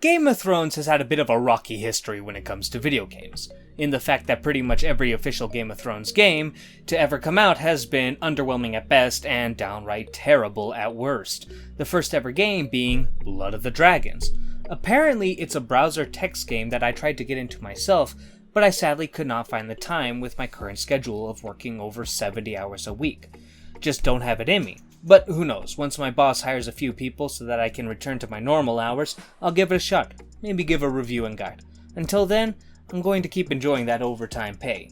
Game of Thrones has had a bit of a rocky history when it comes to video games, in the fact that pretty much every official Game of Thrones game to ever come out has been underwhelming at best and downright terrible at worst, the first ever game being Blood of the Dragons. Apparently it's a browser text game that I tried to get into myself, but I sadly could not find the time with my current schedule of working over 70 hours a week. Just don't have it in me. But who knows, once my boss hires a few people so that I can return to my normal hours, I'll give it a shot, maybe give a review and guide. Until then, I'm going to keep enjoying that overtime pay.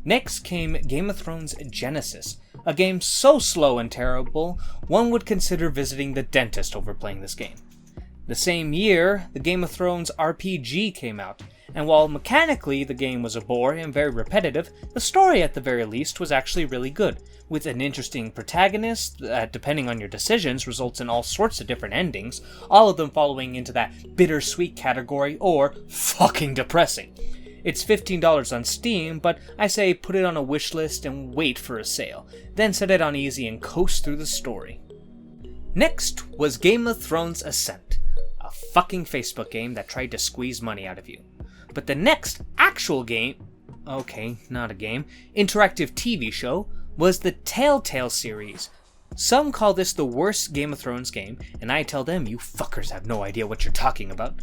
Next came Game of Thrones Genesis, a game so slow and terrible, one would consider visiting the dentist over playing this game. The same year, the Game of Thrones RPG came out, and while mechanically the game was a bore and very repetitive, the story at the very least was actually really good, with an interesting protagonist that, depending on your decisions, results in all sorts of different endings, all of them following into that bittersweet category or fucking depressing. It's $15 on Steam, but I say put it on a wish list and wait for a sale, then set it on easy and coast through the story. Next was Game of Thrones Ascent, a fucking Facebook game that tried to squeeze money out of you. But the next actual game, okay, not a game, interactive TV show, was the Telltale series. Some call this the worst Game of Thrones game, and I tell them you fuckers have no idea what you're talking about.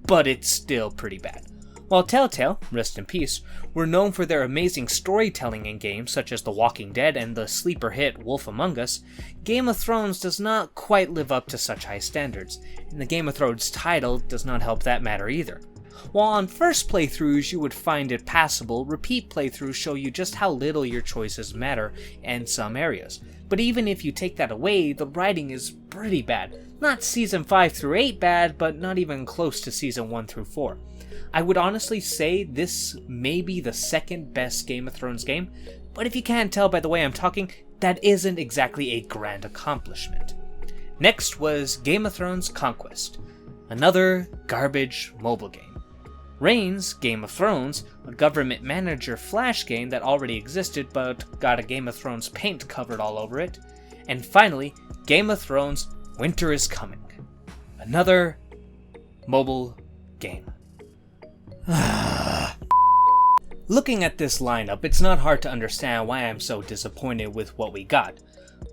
But it's still pretty bad. While Telltale, rest in peace, were known for their amazing storytelling in games such as The Walking Dead and the sleeper hit Wolf Among Us, Game of Thrones does not quite live up to such high standards, and the Game of Thrones title does not help that matter either. While on first playthroughs you would find it passable, repeat playthroughs show you just how little your choices matter in some areas. But even if you take that away, the writing is pretty bad. Not season 5 through 8 bad, but not even close to season 1 through 4. I would honestly say this may be the second best Game of Thrones game, but if you can't tell by the way I'm talking, that isn't exactly a grand accomplishment. Next was Game of Thrones Conquest, another garbage mobile game. Reigns, Game of Thrones, a government manager flash game that already existed but got a Game of Thrones paint covered all over it. And finally, Game of Thrones Winter is Coming, another mobile game. Looking at this lineup, it's not hard to understand why I'm so disappointed with what we got.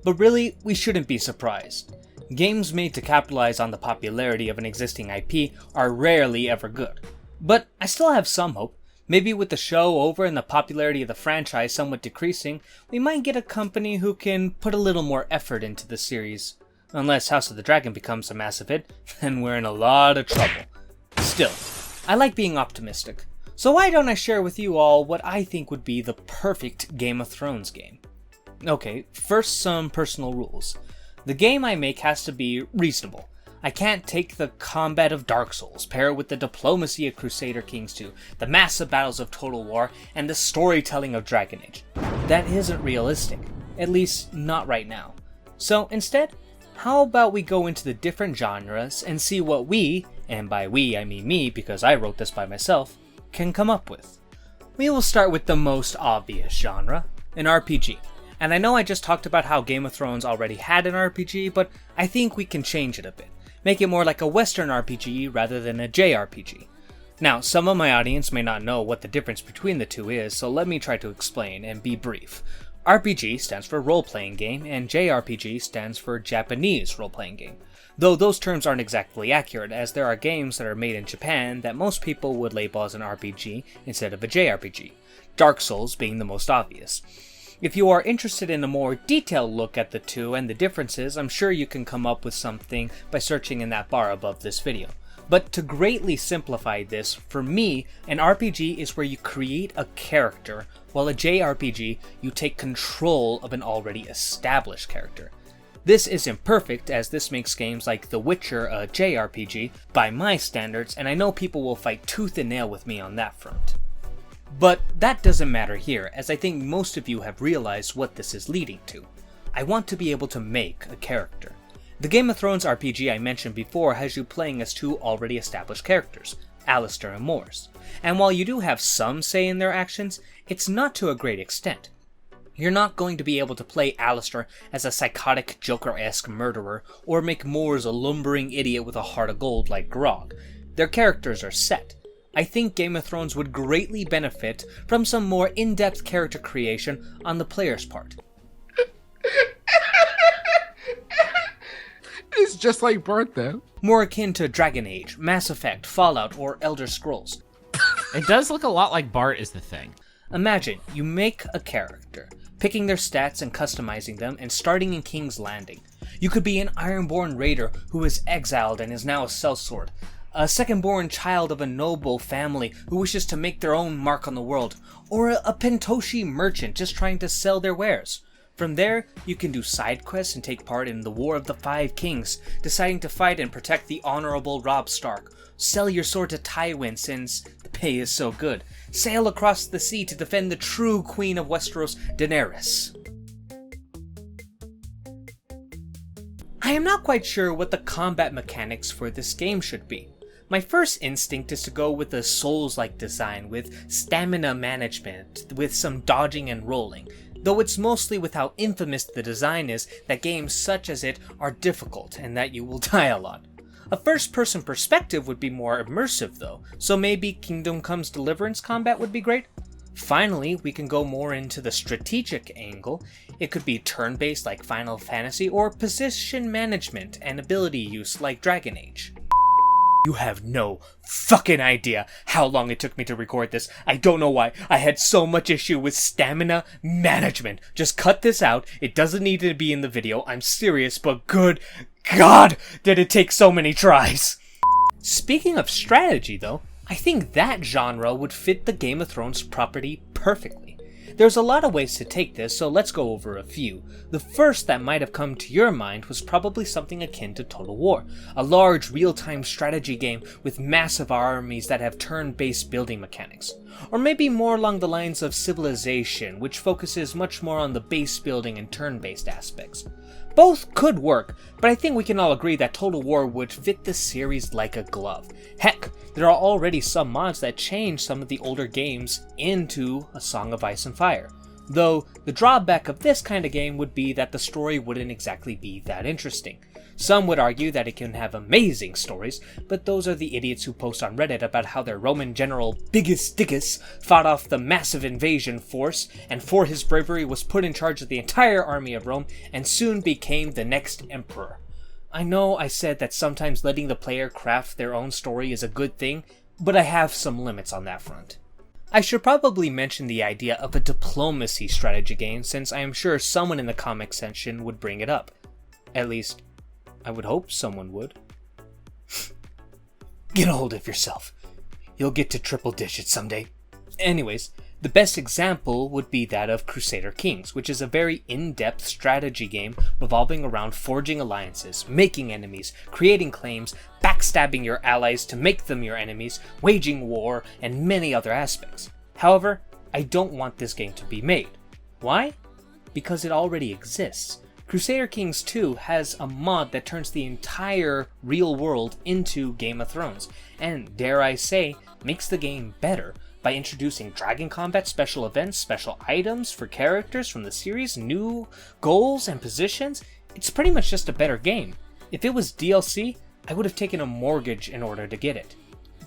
But really, we shouldn't be surprised. Games made to capitalize on the popularity of an existing IP are rarely ever good. But I still have some hope. Maybe with the show over and the popularity of the franchise somewhat decreasing, we might get a company who can put a little more effort into the series. Unless House of the Dragon becomes a massive hit, then we're in a lot of trouble. Still, I like being optimistic. So why don't I share with you all what I think would be the perfect Game of Thrones game? Okay, first some personal rules. The game I make has to be reasonable. I can't take the combat of Dark Souls, pair it with the diplomacy of Crusader Kings 2, the massive battles of Total War, and the storytelling of Dragon Age. That isn't realistic, at least not right now. So instead, how about we go into the different genres and see what we, and by we I mean me because I wrote this by myself, can come up with. We will start with the most obvious genre, an RPG. And I know I just talked about how Game of Thrones already had an RPG, but I think we can change it a bit. Make it more like a Western RPG rather than a JRPG. Now, some of my audience may not know what the difference between the two is, so let me try to explain and be brief. RPG stands for role-playing game, and JRPG stands for Japanese role-playing game. Though those terms aren't exactly accurate, as there are games that are made in Japan that most people would label as an RPG instead of a JRPG, Dark Souls being the most obvious. If you are interested in a more detailed look at the two and the differences, I'm sure you can come up with something by searching in that bar above this video. But to greatly simplify this, for me, an RPG is where you create a character, while a JRPG, you take control of an already established character. This is imperfect, as this makes games like The Witcher a JRPG by my standards, and I know people will fight tooth and nail with me on that front. But that doesn't matter here, as I think most of you have realized what this is leading to. I want to be able to make a character. The Game of Thrones RPG I mentioned before has you playing as two already established characters, Alistair and Mors. And while you do have some say in their actions, it's not to a great extent. You're not going to be able to play Alistair as a psychotic Joker-esque murderer, or make Mors a lumbering idiot with a heart of gold like Grog. Their characters are set. I think Game of Thrones would greatly benefit from some more in-depth character creation on the player's part. It's just like Bart, though. More akin to Dragon Age, Mass Effect, Fallout, or Elder Scrolls. It does look a lot like Bart is the thing. Imagine you make a character, picking their stats and customizing them, and starting in King's Landing. You could be an Ironborn raider who is exiled and is now a sellsword, a second-born child of a noble family who wishes to make their own mark on the world, or a Pentoshi merchant just trying to sell their wares. From there, you can do side quests and take part in the War of the Five Kings, deciding to fight and protect the honorable Robb Stark. Sell your sword to Tywin since the pay is so good. Sail across the sea to defend the true Queen of Westeros, Daenerys. I am not quite sure what the combat mechanics for this game should be. My first instinct is to go with a Souls-like design with stamina management, with some dodging and rolling. Though it's mostly with how infamous the design is that games such as it are difficult and that you will die a lot. A first-person perspective would be more immersive though, so maybe Kingdom Come's Deliverance combat would be great? Finally, we can go more into the strategic angle. It could be turn-based like Final Fantasy, or position management and ability use like Dragon Age. You have no fucking idea how long it took me to record this. I don't know why. I had so much issue with stamina management. Just cut this out. It doesn't need to be in the video. I'm serious, but good God, did it take so many tries. Speaking of strategy though, I think that genre would fit the Game of Thrones property perfectly. There's a lot of ways to take this, so let's go over a few. The first that might have come to your mind was probably something akin to Total War, a large real-time strategy game with massive armies that have turn-based building mechanics. Or maybe more along the lines of Civilization, which focuses much more on the base building and turn-based aspects. Both could work, but I think we can all agree that Total War would fit the series like a glove. Heck, there are already some mods that change some of the older games into A Song of Ice and Fire. Though, the drawback of this kind of game would be that the story wouldn't exactly be that interesting. Some would argue that it can have amazing stories, but those are the idiots who post on Reddit about how their Roman general Biggus fought off the massive invasion force, and for his bravery was put in charge of the entire army of Rome, and soon became the next emperor. I know I said that sometimes letting the player craft their own story is a good thing, but I have some limits on that front. I should probably mention the idea of a diplomacy strategy game, since I am sure someone in the comment section would bring it up. At least, I would hope someone would. Get a hold of yourself. You'll get to triple digits someday. Anyways, the best example would be that of Crusader Kings, which is a very in-depth strategy game revolving around forging alliances, making enemies, creating claims, backstabbing your allies to make them your enemies, waging war, and many other aspects. However, I don't want this game to be made. Why? Because it already exists. Crusader Kings 2 has a mod that turns the entire real world into Game of Thrones, and dare I say, makes the game better by introducing dragon combat, special events, special items for characters from the series, new goals and positions. It's pretty much just a better game. If it was DLC, I would have taken a mortgage in order to get it.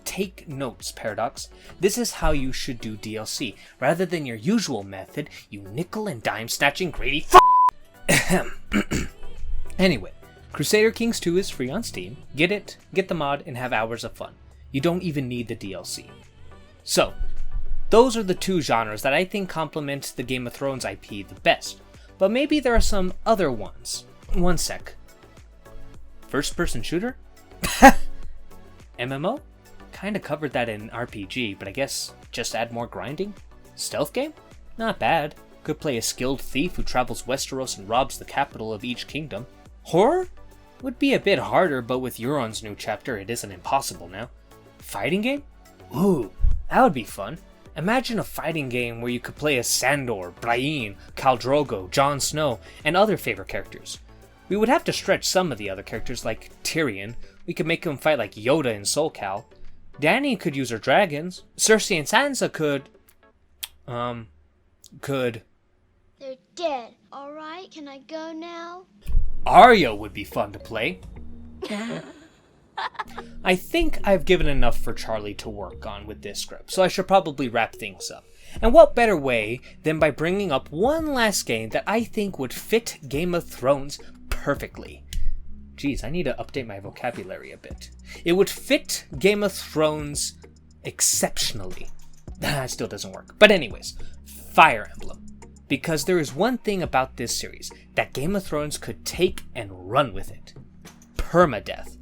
Take notes, Paradox. This is how you should do DLC. Rather than your usual method, you nickel and dime snatching greedy Anyway, Crusader Kings 2 is free on Steam. Get it, get the mod, and have hours of fun. You don't even need the DLC. So, those are the two genres that I think complement the Game of Thrones IP the best. But maybe there are some other ones. One sec. First-person shooter? MMO? Kinda covered that in RPG, but I guess just add more grinding? Stealth game? Not bad. Could play a skilled thief who travels Westeros and robs the capital of each kingdom. Horror? Would be a bit harder, but with Euron's new chapter it isn't impossible now. Fighting game? Ooh, that would be fun. Imagine a fighting game where you could play as Sandor, Brienne, Khal Drogo, Jon Snow, and other favorite characters. We would have to stretch some of the other characters like Tyrion. We could make him fight like Yoda and Soul Cal. Dany could use her dragons. Cersei and Sansa could... They're dead, alright? Can I go now? Arya would be fun to play. I think I've given enough for Charlie to work on with this script, so I should probably wrap things up. And what better way than by bringing up one last game that I think would fit Game of Thrones perfectly. Geez, I need to update my vocabulary a bit. It would fit Game of Thrones exceptionally. That still doesn't work. But anyways, Fire Emblem. Because there is one thing about this series that Game of Thrones could take and run with it. Permadeath.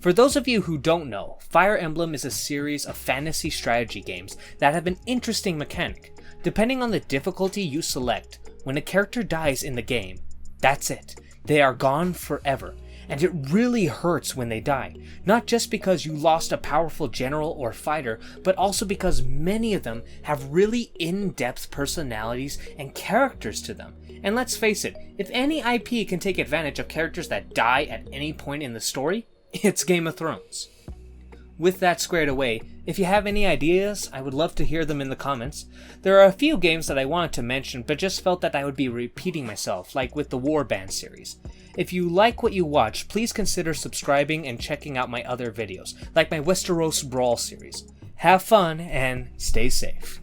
For those of you who don't know, Fire Emblem is a series of fantasy strategy games that have an interesting mechanic. Depending on the difficulty you select, when a character dies in the game, that's it. They are gone forever. And it really hurts when they die, not just because you lost a powerful general or fighter, but also because many of them have really in-depth personalities and characters to them. And let's face it, if any IP can take advantage of characters that die at any point in the story, it's Game of Thrones. With that squared away, if you have any ideas, I would love to hear them in the comments. There are a few games that I wanted to mention, but just felt that I would be repeating myself, like with the Warband series. If you like what you watch, please consider subscribing and checking out my other videos, like my Westeros Brawl series. Have fun and stay safe.